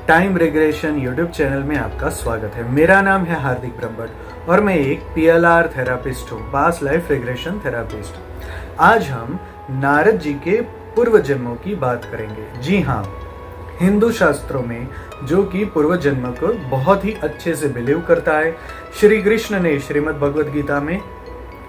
Time regression YouTube channel में आपका स्वागत है। मेरा नाम है हार्दिक ब्रह्मभट्ट और मैं एक PLR थेरापिस्ट हूँ, पास्ट लाइफ रिग्रेशन थेरापिस्ट। आज हम नारद जी के पूर्व जन्मों की बात करेंगे। जी हाँ, हिंदू शास्त्रों में जो कि पूर्व जन्म को बहुत ही अच्छे से बिलीव करता है। श्री कृष्ण ने श्रीमद् भगवद गीता में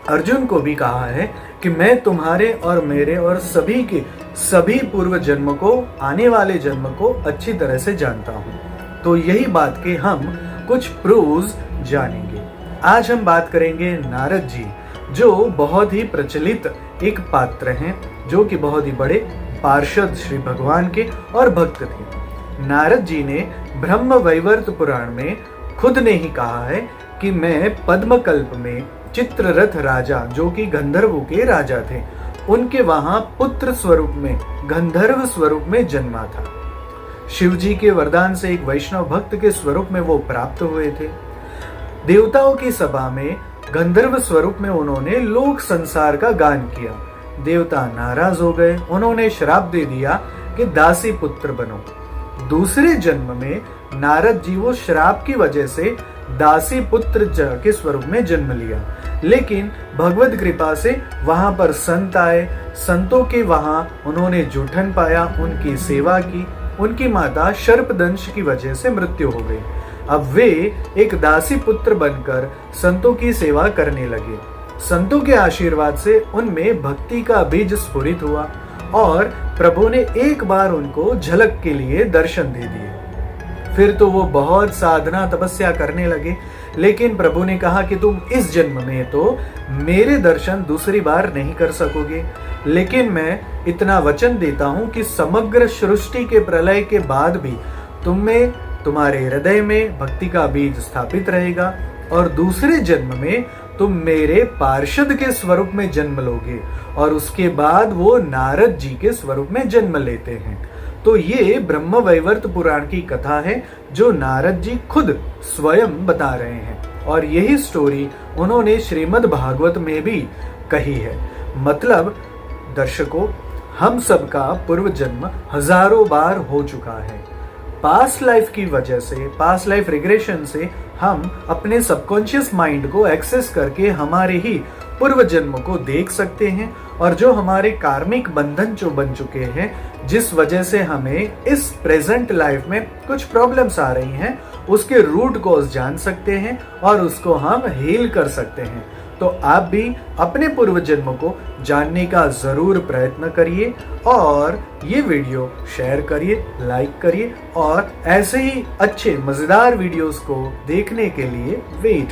अर्जुन को भी कहा है कि मैं तुम्हारे और मेरे और सभी के सभी पूर्व जन्म को, आने वाले जन्म को अच्छी तरह से जानता हूँ। तो यही बात के हम कुछ प्रूव्स जानेंगे। आज हम बात करेंगे नारद जी, जो बहुत ही प्रचलित एक पात्र हैं, जो कि बहुत ही बड़े पार्षद श्री भगवान के और भक्त थे। नारद जी ने ब्रह्म वैवर्त पुराण में खुद ने ही कहा है कि मैं पद्मकल्प में चित्ररथ राजा, जो कि गंधर्वों के राजा थे, उनके वहां पुत्र स्वरूप में, गंधर्व स्वरूप में जन्मा था। शिव जी के वरदान से एक वैष्णव भक्त के स्वरूप में वो प्राप्त हुए थे। देवताओं की सभा में गंधर्व स्वरूप में उन्होंने लोक संसार का गान किया। देवता नाराज हो गए, उन्होंने श्राप दे दिया कि दासी पुत्र बनो। दूसरे जन्म में नारद जी वो श्राप की वजह से दासी पुत्र के स्वरूप में जन्म लिया, लेकिन भगवत कृपा से वहां पर संत आए। संतों के वहां उन्होंने जूठन पाया, उनकी सेवा की। उनकी माता सर्पदंश की वजह से मृत्यु हो गई। अब वे एक दासी पुत्र बनकर संतों की सेवा करने लगे। संतों के आशीर्वाद से उनमें भक्ति का बीज स्फुरित हुआ और प्रभु ने एक बार उनको झलक के लिए दर्शन दे दिए। फिर तो वो बहुत साधना तपस्या करने लगे, लेकिन प्रभु ने कहा कि तुम इस जन्म में तो मेरे दर्शन दूसरी बार नहीं कर सकोगे, लेकिन मैं इतना वचन देता हूं कि समग्र सृष्टि के प्रलय के बाद भी तुम में, तुम्हारे हृदय में भक्ति का बीज स्थापित रहेगा और दूसरे जन्म में तुम मेरे पार्षद के स्वरूप में जन्म लोगे। और उसके बाद वो नारद जी के स्वरूप में जन्म लेते हैं। तो ये ब्रह्म वैवर्त पुराण की कथा है, जो नारद जी खुद स्वयं बता रहे हैं, और यही स्टोरी उन्होंने श्रीमद् भागवत में भी कही है। मतलब दर्शकों, हम सबका पूर्व जन्म हजारों बार हो चुका है। पास्ट लाइफ की वजह से, पास्ट लाइफ रिग्रेशन से हम अपने सबकॉन्शियस माइंड को एक्सेस करके हमारे ही पूर्व जन्म को देख सकते हैं, और जो हमारे कार्मिक बंधन जो बन चुके हैं, जिस वजह से हमें इस प्रेजेंट लाइफ में कुछ प्रॉब्लम्स आ रही हैं, उसके रूट कॉज जान सकते हैं और उसको हम हील कर सकते हैं। तो आप भी अपने पूर्व जन्म को जानने का जरूर प्रयत्न करिए और ये वीडियो शेयर करिए, लाइक करिए, और ऐसे ही अच्छे मजेदार वीडियोस को देखने के लिए वेट